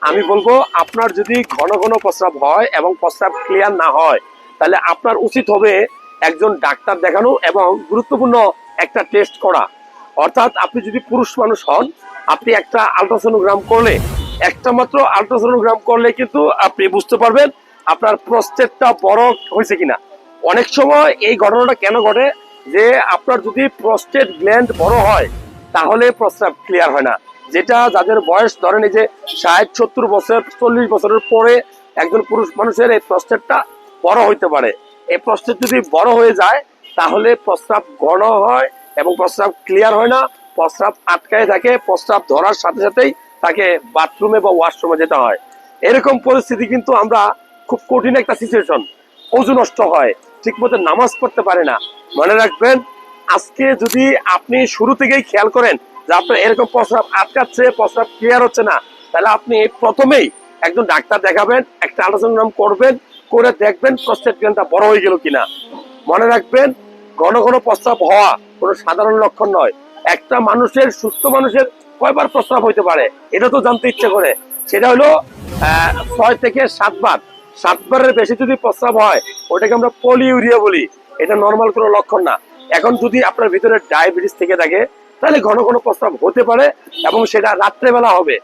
আমি বলবো আপনার যদি ঘন ঘন প্রস্রাব হয় এবং প্রস্রাব ক্লিয়ার না হয়, তাহলে আপনার উচিত হবে একজন ডাক্তার দেখানো এবং গুরুত্বপূর্ণ একটা টেস্ট করা। অর্থাৎ আপনি যদি পুরুষ মানুষ হন, আপনি একটা আলট্রাসোনোগ্রাম করলে, একটা মাত্র আলট্রাসোনোগ্রাম করলে কিন্তু আপনি বুঝতে পারবেন আপনার প্রস্টেটটা বড় হয়েছে কিনা। অনেক সময় এই ঘটনাটা কেন ঘটে, যে আপনার যদি প্রস্টেট গ্ল্যান্ড বড় হয় তাহলে প্রস্রাব ক্লিয়ার হয় না। যেটা যাদের বয়স ধরেন এই যে 60-70 বছর, 40 বছরের পরে একজন পুরুষ মানুষের এই প্রস্টেটটা বড় হইতে পারে। এই প্রস্টেট যদি বড় হয়ে যায় তাহলে প্রস্রাব ঘন হয় এবং প্রস্রাব ক্লিয়ার হয় না, প্রস্রাব আটকায় থাকে, প্রস্রাব ধরার সাথে সাথেই তাকে বাথরুমে বা ওয়াশরুমে যেতে হয়। এরকম পরিস্থিতি কিন্তু আমরা খুব কঠিন একটা সিচুয়েশন। অজু নষ্ট হয়, ঠিক মতো নামাজ পড়তে পারে না। মনে রাখবেন, আজকে যদি আপনি শুরু থেকেই খেয়াল করেন যে আপনার এরকম প্রস্রাব আটকাচ্ছে, প্রস্রাব ক্লিয়ার হচ্ছে না, তাহলে আপনি প্রথমেই একজন ডাক্তার দেখাবেন, একটা আল্ট্রাসাউন্ড করবেন, করে দেখবেন প্রস্টেট গ্ল্যান্ডটা বড় হয়ে গেল কিনা। মনে রাখবেন, ঘন ঘন প্রস্রাব হওয়া কোনো সাধারণ লক্ষণ নয়। একটা মানুষের, সুস্থ মানুষের কয়বার প্রস্রাব হইতে পারে এটা তো জানতে ইচ্ছে করে। সেটা হলো 6 থেকে 7 বার। 7 বারের বেশি যদি প্রস্রাব হয় ওটাকে আমরা পলিউরিয়া বলি। এটা নর্মাল কোনো লক্ষণ না। এখন যদি আপনার ভিতরে ডায়াবেটিস থেকে থাকে তাহলে ঘন ঘন প্রস্রাব হতে পারে এবং সেটা রাত্রেবেলা হবে।